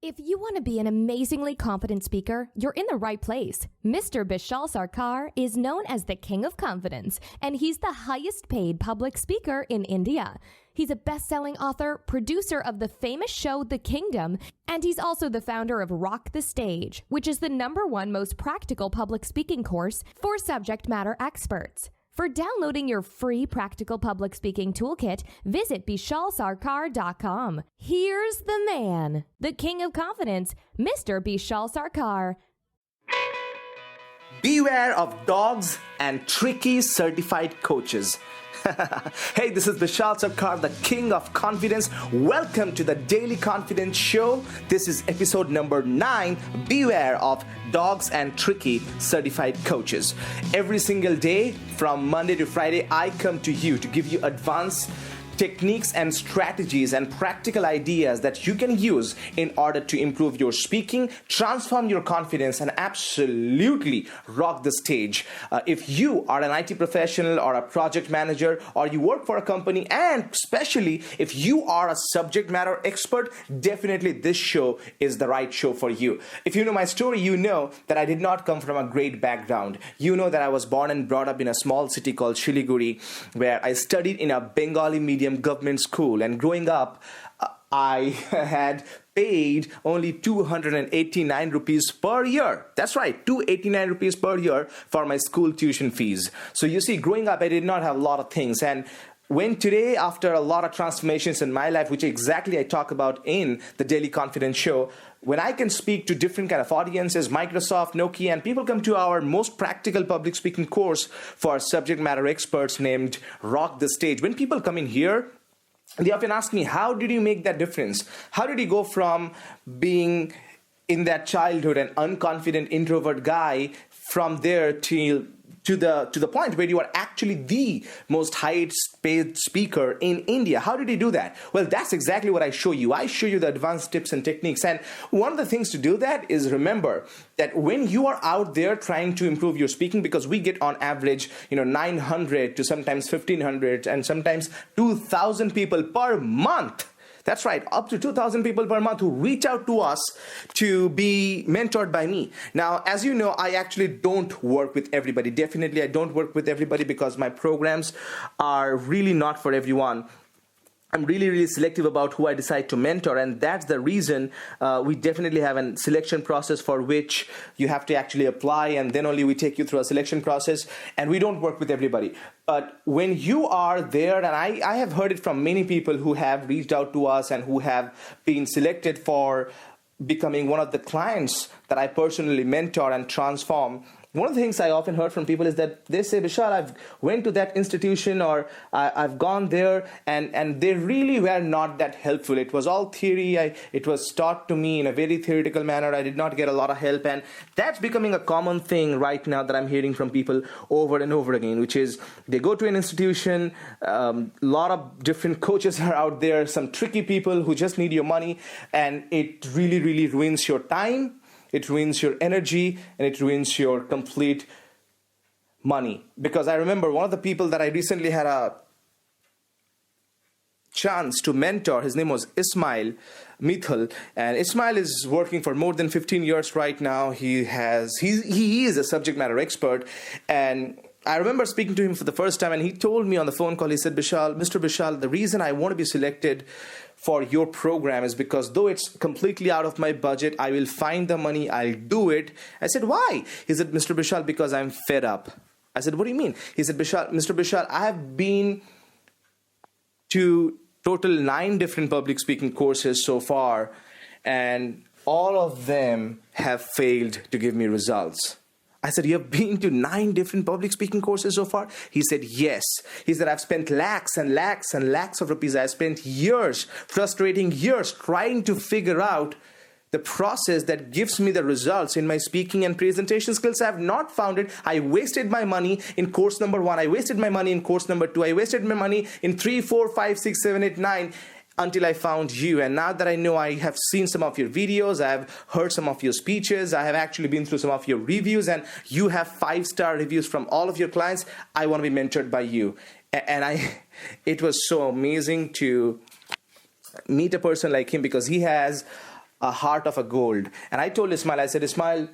If you want to be an amazingly confident speaker, you're in the right place. Mr. Bishal Sarkar is known as the King of Confidence, and he's the highest paid public speaker in India. He's a best-selling author, producer of the famous show The Kingdom, and he's also the founder of Rock the Stage, which is the #1 most practical public speaking course for subject matter experts. For downloading your free practical public speaking toolkit, visit bishalsarkar.com. Here's the man, the King of Confidence, Mr. Bishal Sarkar. Beware of dogs and tricky certified coaches. Hey, this is Vishal Sarkar, the King of Confidence. Welcome to the Daily Confidence Show. This is episode number 9. Beware of dogs and tricky certified coaches. Every single day, from Monday to Friday, I come to you to give you advanced techniques and strategies and practical ideas that you can use in order to improve your speaking, transform your confidence, and absolutely rock the stage. If you are an IT professional or a project manager, or you work for a company, and especially if you are a subject matter expert, definitely this show is the right show for you. If you know my story, you know that I did not come from a great background. You know that I was born and brought up in a small city called Shiliguri, where I studied in a Bengali medium government school, and growing up I had paid only 289 rupees per year. That's right, 289 rupees per year for my school tuition fees. So you see, growing up I did not have a lot of things, and when today, after a lot of transformations in my life, which exactly I talk about in the Daily Confidence Show, when I can speak to different kind of audiences, Microsoft, Nokia, and people come to our most practical public speaking course for subject matter experts named Rock the Stage. When people come in here, they often ask me, how did you make that difference? How did you go from being in that childhood an unconfident introvert guy from there to the point where you are actually the most highest paid speaker in India? How did you do that? Well, that's exactly what I show you. I show you the advanced tips and techniques. And one of the things to do that is remember that when you are out there trying to improve your speaking, because we get on average, 900 to sometimes 1,500 and sometimes 2,000 people per month. That's right, up to 2,000 people per month who reach out to us to be mentored by me. Now, as you know, I actually don't work with everybody. Definitely, I don't work with everybody because my programs are really not for everyone. I'm really, really selective about who I decide to mentor, and that's the reason we definitely have a selection process for which you have to actually apply, and then only we take you through a selection process, and we don't work with everybody. But when you are there, and I have heard it from many people who have reached out to us and who have been selected for becoming one of the clients that I personally mentor and transform. One of the things I often heard from people is that they say, Vishal, I've went to that institution, or I've gone there, and they really were not that helpful. It was all theory. It was taught to me in a very theoretical manner. I did not get a lot of help, and that's becoming a common thing right now that I'm hearing from people over and over again, which is they go to an institution, a lot of different coaches are out there, some tricky people who just need your money, and it really, really ruins your time. It ruins your energy, and it ruins your complete money. Because I remember one of the people that I recently had a chance to mentor, his name was Ismail Mithal, and Ismail is working for more than 15 years right now. He is a subject matter expert, and I remember speaking to him for the first time, and he told me on the phone call, he said, Mr. Bishal, the reason I want to be selected for your program is because though it's completely out of my budget, I will find the money, I'll do it. I said, why? He said, Mr. Bishal, because I'm fed up. I said, what do you mean? He said, Mr. Bishal, I have been to total 9 different public speaking courses so far, and all of them have failed to give me results. I said, you have been to 9 different public speaking courses so far? He said, yes. He said, I've spent lakhs and lakhs and lakhs of rupees. I spent years, frustrating years, trying to figure out the process that gives me the results in my speaking and presentation skills. I have not found it. I wasted my money in course number 1. I wasted my money in course number 2. I wasted my money in 3, 4, 5, 6, 7, 8, 9. Until I found you. And now that I know, I have seen some of your videos, I have heard some of your speeches, I have actually been through some of your reviews, and you have 5-star reviews from all of your clients. I want to be mentored by you. And it was so amazing to meet a person like him, because he has a heart of a gold. And I told Ismail, I said, Ismail,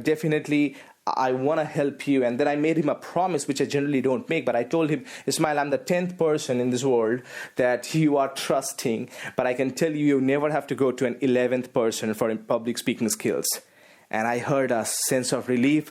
definitely I want to help you. And then I made him a promise, which I generally don't make. But I told him, Ismail, I'm the 10th person in this world that you are trusting. But I can tell you, you never have to go to an 11th person for public speaking skills. And I heard a sense of relief.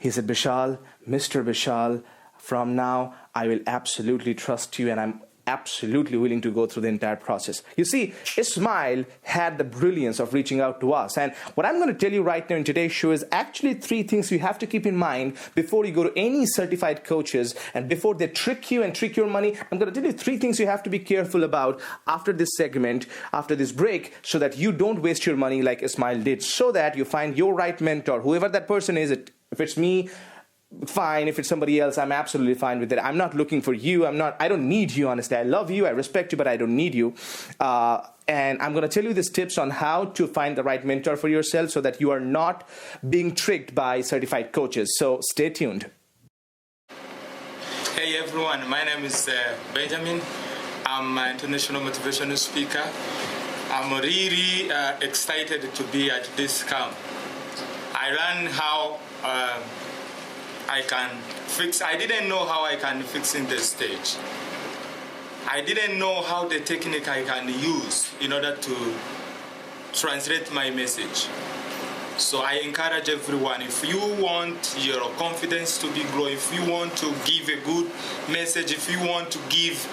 He said, Bishal, Mr. Bishal, from now, I will absolutely trust you, and I'm absolutely willing to go through the entire process. You see, Ismail had the brilliance of reaching out to us. And what I'm going to tell you right now in today's show is actually 3 things you have to keep in mind before you go to any certified coaches and before they trick you and trick your money. I'm going to tell you 3 things you have to be careful about after this segment, after this break, so that you don't waste your money like Ismail did, so that you find your right mentor, whoever that person is. If it's me, fine. If it's somebody else, I'm absolutely fine with it. I'm not looking for you. I don't need you, honestly. I love you. I respect you, but I don't need you. And I'm going to tell you these tips on how to find the right mentor for yourself so that you are not being tricked by certified coaches. So stay tuned. Hey everyone, my name is Benjamin. I'm an international motivational speaker. I'm really excited to be at this camp. I learned how I didn't know how I can fix in the stage. I didn't know how the technique I can use in order to translate my message. So I encourage everyone, if you want your confidence to be growing, if you want to give a good message, if you want to give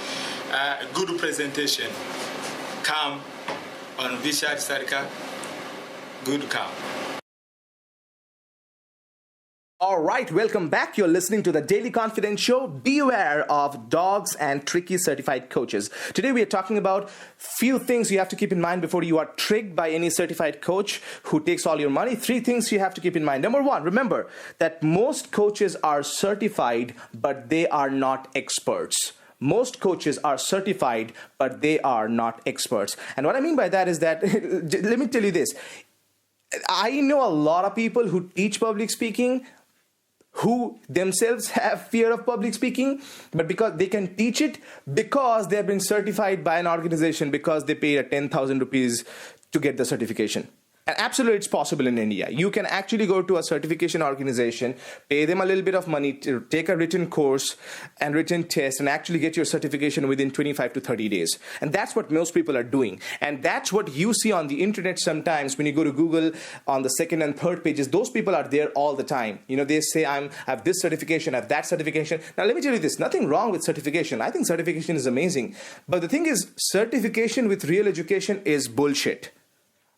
a good presentation, come on Bishal Sarkar, good camp. All right, welcome back. You're listening to the Daily Confidence Show. Beware of dogs and tricky certified coaches. Today we are talking about few things you have to keep in mind before you are tricked by any certified coach who takes all your money. 3 things you have to keep in mind. Number 1, remember that most coaches are certified, but they are not experts. Most coaches are certified, but they are not experts. And what I mean by that is that, let me tell you this. I know a lot of people who teach public speaking who themselves have fear of public speaking, but because they can teach it because they have been certified by an organization because they paid 10,000 rupees to get the certification. And absolutely, it's possible in India. You can actually go to a certification organization, pay them a little bit of money to take a written course and written test and actually get your certification within 25 to 30 days. And that's what most people are doing. And that's what you see on the internet sometimes when you go to Google on the 2nd and 3rd pages. Those people are there all the time. They say, I have this certification, I have that certification. Now, let me tell you this. Nothing wrong with certification. I think certification is amazing. But the thing is, certification with real education is bullshit.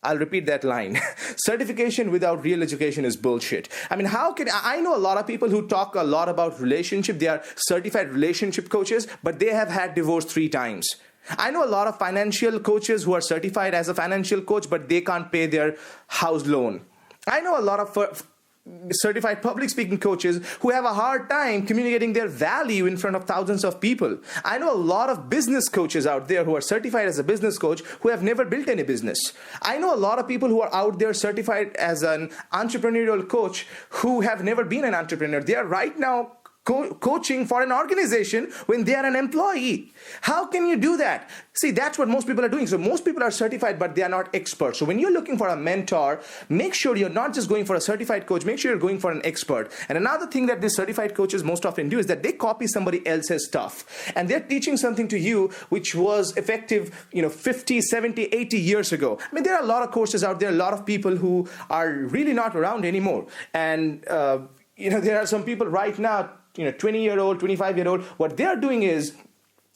I'll repeat that line. Certification without real education is bullshit. I mean, I know a lot of people who talk a lot about relationship. They are certified relationship coaches, but they have had divorce 3 times. I know a lot of financial coaches who are certified as a financial coach, but they can't pay their house loan. I know a lot of certified public speaking coaches who have a hard time communicating their value in front of thousands of people. I know a lot of business coaches out there who are certified as a business coach who have never built any business. I know a lot of people who are out there certified as an entrepreneurial coach who have never been an entrepreneur. They are right now coaching for an organization when they are an employee. How can you do that? See, that's what most people are doing. So most people are certified, but they are not experts. So when you're looking for a mentor, make sure you're not just going for a certified coach, make sure you're going for an expert. And another thing that these certified coaches most often do is that they copy somebody else's stuff. And they're teaching something to you which was effective, 50, 70, 80 years ago. I mean, there are a lot of courses out there, a lot of people who are really not around anymore. And, there are some people right now, 20-year-old, 25-year-old, what they are doing is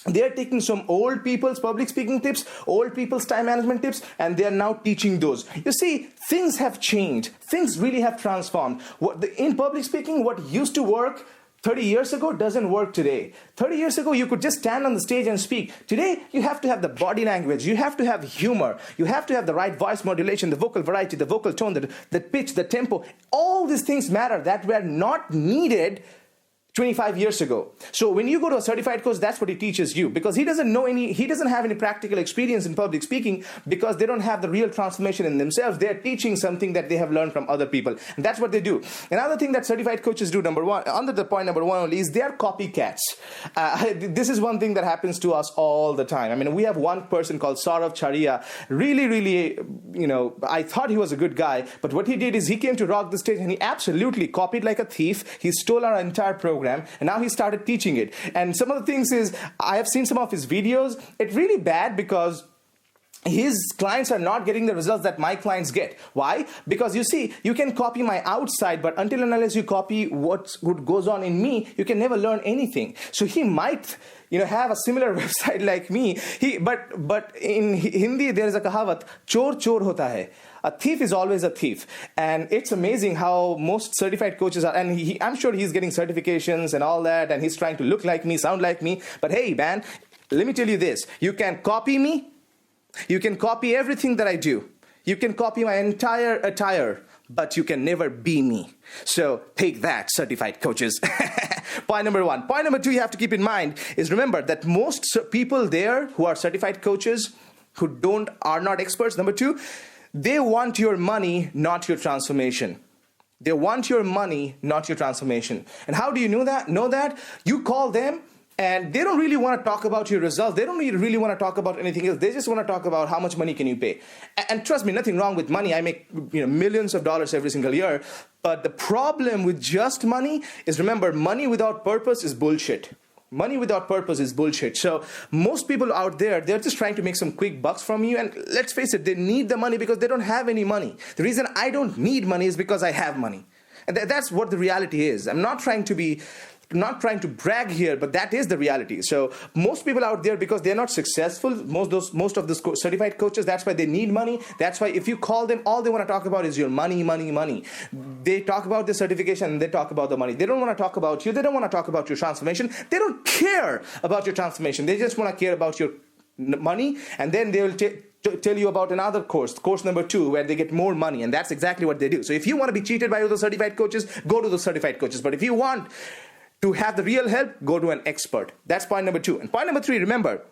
they're taking some old people's public speaking tips, old people's time management tips, and they're now teaching those. You see, things have changed. Things really have transformed. In public speaking, what used to work 30 years ago doesn't work today. 30 years ago, you could just stand on the stage and speak. Today, you have to have the body language. You have to have humor. You have to have the right voice modulation, the vocal variety, the vocal tone, the pitch, the tempo. All these things matter that were not needed 25 years ago. So when you go to a certified coach, that's what he teaches you, because he doesn't have any practical experience in public speaking, because they don't have the real transformation in themselves. They're teaching something that they have learned from other people. And that's what they do. Another thing that certified coaches do, number one, under the point number one only, is they are copycats. This is one thing that happens to us all the time. I mean, we have one person called Saurav Charia. Really, I thought he was a good guy, but what he did is he came to rock the stage and he absolutely copied like a thief. He stole our entire program. And now he started teaching it. And some of the things is, I have seen some of his videos. It's really bad because his clients are not getting the results that my clients get. Why? Because you see, you can copy my outside, but until and unless you copy what goes on in me, you can never learn anything. So he might have a similar website like me. But in Hindi, there is a kahavat, chor chor hota hai. A thief is always a thief. And it's amazing how most certified coaches are, and I'm sure he's getting certifications and all that, and he's trying to look like me, sound like me. But hey, man, let me tell you this. You can copy me. You can copy everything that I do. You can copy my entire attire, but you can never be me. So take that, certified coaches. Point number one. Point number two you have to keep in mind is, remember that most people there who are certified coaches who are not experts, number two, they want your money, not your transformation. They want your money, not your transformation. And how do you know that? You call them, and they don't really want to talk about your results. They don't really want to talk about anything else. They just want to talk about how much money can you pay. And trust me, nothing wrong with money. I make millions of dollars every single year. But the problem with just money is, remember, money without purpose is bullshit. Money without purpose is bullshit. So most people out there, they're just trying to make some quick bucks from you. And let's face it, they need the money because they don't have any money. The reason I don't need money is because I have money. And that's what the reality is. I'm not trying to brag here, but that is the reality. So most people out there, because they're not successful, most of the certified coaches, that's why they need money. That's why if you call them, all they want to talk about is your money. They talk about the certification and they talk about the money. They don't want to talk about you. They don't want to talk about your transformation. They don't care about your transformation. They just want to care about your money. And then they will tell you about another course number 2, where they get more money. And that's exactly what they do. So if you want to be cheated by those certified coaches, go to those certified coaches. But if you want to have the real help, go to an expert. That's point number 2. And point number 3, remember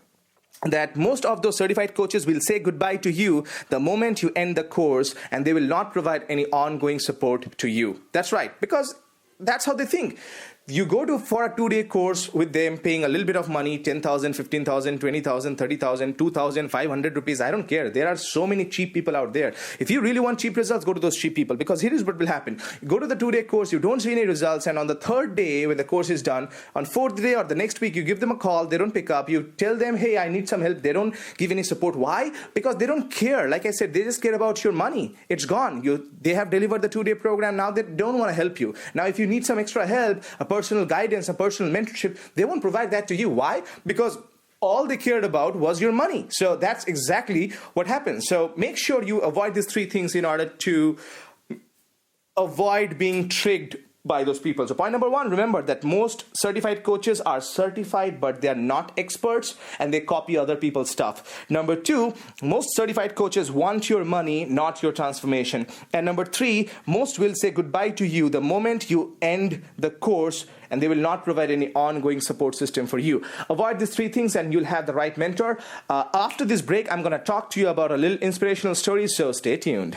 that most of those certified coaches will say goodbye to you the moment you end the course, and they will not provide any ongoing support to you. That's right, because that's how they think. You go for a 2-day course with them, paying a little bit of money, 10,000, 15,000, 20,000, 30,000, 2,000, 500 rupees. I don't care. There are so many cheap people out there. If you really want cheap results, go to those cheap people, because here is what will happen. You go to the 2-day course, you don't see any results, and on the 3rd day, when the course is done, on 4th day or the next week, you give them a call. They don't pick up. You tell them, hey, I need some help. They don't give any support. Why? Because they don't care. Like I said, they just care about your money. It's gone. They have delivered the 2-day program. Now they don't want to help you. Now, if you need some extra help, a personal guidance, a personal mentorship, they won't provide that to you. Why? Because all they cared about was your money. So that's exactly what happens. So make sure you avoid these 3 things in order to avoid being tricked by those people. So point number 1, remember that most certified coaches are certified, but they're not experts, and they copy other people's stuff. Number 2, most certified coaches want your money, not your transformation. And number 3, most will say goodbye to you the moment you end the course, and they will not provide any ongoing support system for you. Avoid these 3 things and you'll have the right mentor. After this break, I'm going to talk to you about a little inspirational story, so stay tuned.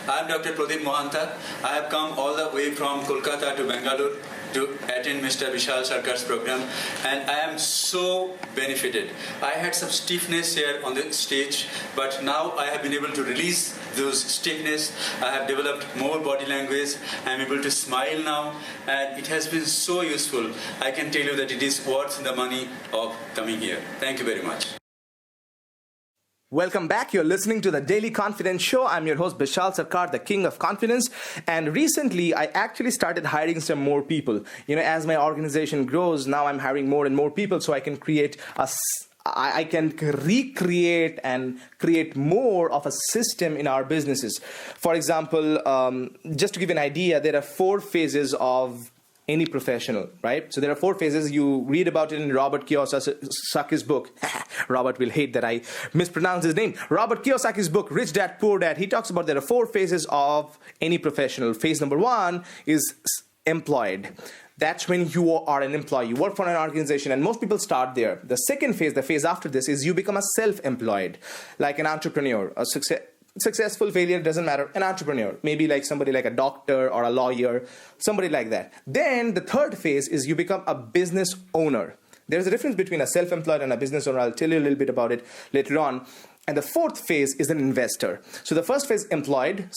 I am Dr. Pradeep Mohanta. I have come all the way from Kolkata to Bangalore to attend Mr. Bishal Sarkar's program, and I am so benefited. I had some stiffness here on the stage, but now I have been able to release those stiffness. I have developed more body language. I am able to smile now, and it has been so useful. I can tell you that it is worth the money of coming here. Thank you very much. Welcome back. You're listening to the Daily Confidence Show. I'm your host, Bishal Sarkar, the King of Confidence. And recently, I actually started hiring some more people. As my organization grows, now I'm hiring more and more people so I can I can recreate and create more of a system in our businesses. For example, just to give you an idea, there are 4 phases of any professional, right? So there are 4 phases. You read about it in Robert Kiyosaki's book. Robert will hate that I mispronounced his name. Robert Kiyosaki's book, Rich Dad, Poor Dad. He talks about there are 4 phases of any professional. Phase number 1 is employed. That's when you are an employee. You work for an organization, and most people start there. The second phase, the phase after this, is you become a self-employed, like an entrepreneur, a successful, failure, doesn't matter, an entrepreneur, maybe like somebody like a doctor or a lawyer, somebody like that. Then the third phase is you become a business owner. There's a difference between a self-employed and a business owner. I'll tell you a little bit about it later on. And the fourth phase is an investor. So the first phase, employed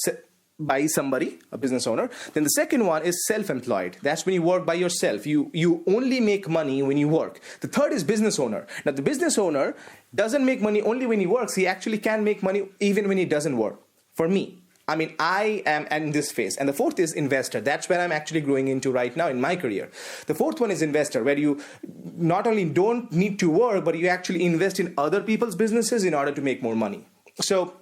by somebody, a business owner. Then the second one is self-employed. That's when you work by yourself. You only make money when you work. The third is business owner. Now, the business owner doesn't make money only when he works. He actually can make money even when he doesn't work. For me, I mean, I am in this phase. And the fourth is investor. That's where I'm actually growing into right now in my career. The fourth one is investor, where you not only don't need to work, but you actually invest in other people's businesses in order to make more money. So,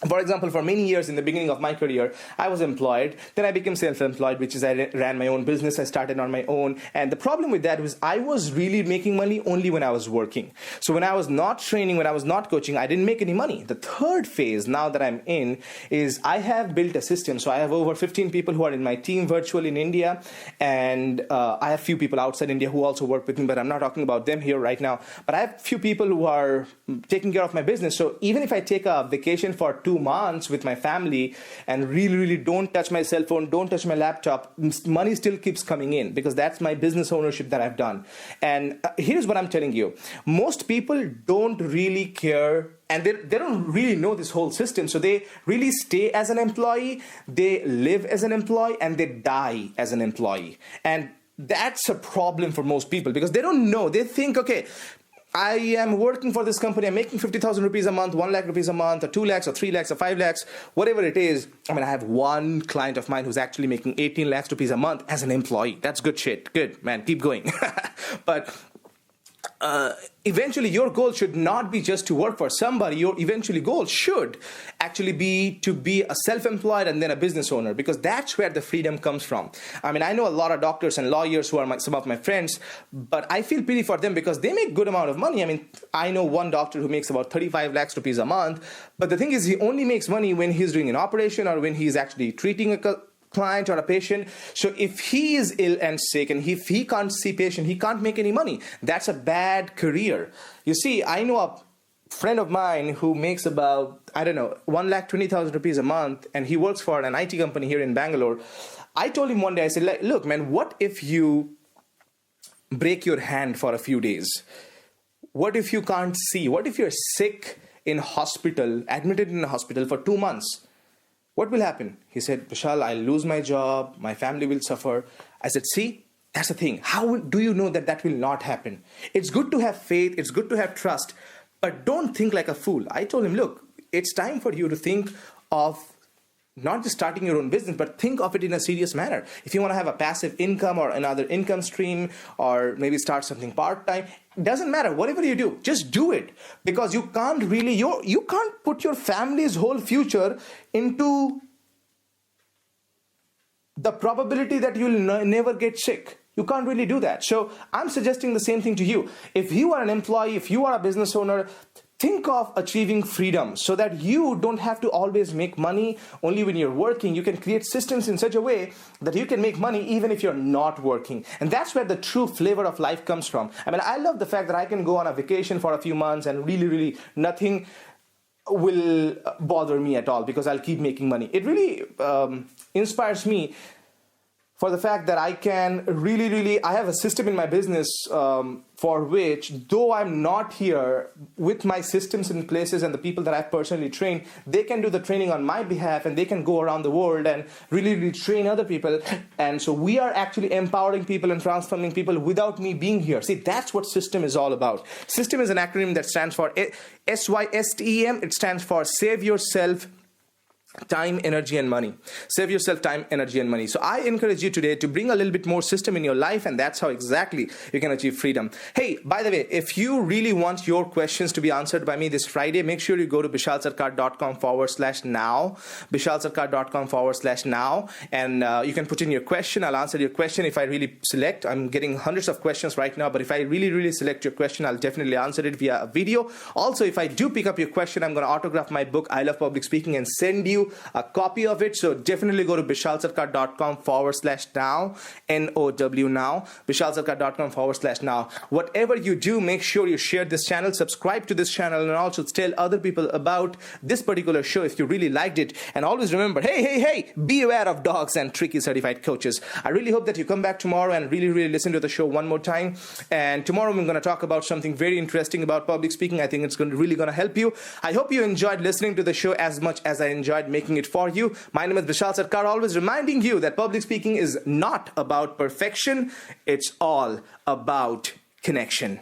for example, for many years in the beginning of my career, I was employed. Then I became self-employed, which is I ran my own business. I started on my own. And the problem with that was I was really making money only when I was working. So when I was not training, when I was not coaching, I didn't make any money. The third phase now that I'm in is I have built a system. So I have over 15 people who are in my team virtually in India. And I have few people outside India who also work with me, but I'm not talking about them here right now. But I have few people who are taking care of my business. So even if I take a vacation for 2 months with my family and really don't touch my cell phone, don't touch my laptop, money still keeps coming in because that's my business ownership that I've done. And here's what I'm telling you. Most people don't really care, and they don't really know this whole system. So they really stay as an employee, they live as an employee, and they die as an employee. And that's a problem for most people because they don't know. They think, okay, I am working for this company, I'm making 50,000 rupees a month, 1 lakh rupees a month, or 2 lakhs, or 3 lakhs, or 5 lakhs, whatever it is. I mean, I have one client of mine who's actually making 18 lakhs rupees a month as an employee. That's good shit. Good, man, keep going. But eventually your goal should not be just to work for somebody. Your eventually goal should actually be to be a self-employed and then a business owner, because that's where the freedom comes from. I mean, I know a lot of doctors and lawyers who are some of my friends, but I feel pity for them because they make good amount of money. I mean, I know one doctor who makes about 35 lakhs rupees a month, but the thing is he only makes money when he's doing an operation or when he's actually treating a client or a patient. So if he is ill and sick and if he can't see patient, he can't make any money. That's a bad career. You see, I know a friend of mine who makes about, 1,20,000 rupees a month, and he works for an IT company here in Bangalore. I told him one day, I said, look, man, what if you break your hand for a few days? What if you can't see? What if you're sick in hospital, admitted in a hospital for 2 months? What will happen? He said, Vishal, I'll lose my job. My family will suffer. I said, see, that's the thing. How do you know that that will not happen? It's good to have faith. It's good to have trust. But don't think like a fool. I told him, look, it's time for you to think of not just starting your own business, but think of it in a serious manner. If you want to have a passive income or another income stream, or maybe start something part-time, doesn't matter. Whatever you do, just do it, because you can't really, you can't put your family's whole future into the probability that you'll never get sick. You can't really do that. So I'm suggesting the same thing to you. If you are an employee, if you are a business owner, think of achieving freedom so that you don't have to always make money only when you're working. You can create systems in such a way that you can make money even if you're not working. And that's where the true flavor of life comes from. I mean, I love the fact that I can go on a vacation for a few months and really nothing will bother me at all because I'll keep making money. It really inspires me for the fact that I can really, I have a system in my business for which, though I'm not here with my systems in places and the people that I've personally trained, they can do the training on my behalf and they can go around the world and really train other people. And so we are actually empowering people and transforming people without me being here. See, that's what system is all about. System is an acronym that stands for SYSTEM. It stands for Save Yourself Time, Energy, and Money. Save yourself time, energy, and money. So I encourage you today to bring a little bit more system in your life, and that's how exactly you can achieve freedom. Hey, by the way, if you really want your questions to be answered by me this Friday, make sure you go to bishalsarkar.com/now, bishalsarkar.com/now, and you can put in your question. I'll answer your question if I really select. I'm getting hundreds of questions right now, but if I really select your question, I'll definitely answer it via a video. Also, if I do pick up your question, I'm going to autograph my book, I Love Public Speaking, and send you you a copy of it. So definitely go to bishalsarkar.com/now, NOW now, bishalsarkar.com/now. Whatever you do, make sure you share this channel, subscribe to this channel, and also tell other people about this particular show if you really liked it. And always remember, hey, be aware of dogs and tricky certified coaches. I really hope that you come back tomorrow and really listen to the show one more time. And tomorrow we're going to talk about something very interesting about public speaking. I think it's really going to help you. I hope you enjoyed listening to the show as much as I enjoyed making it for you. My name is Bishal Sarkar, always reminding you that public speaking is not about perfection. It's all about connection.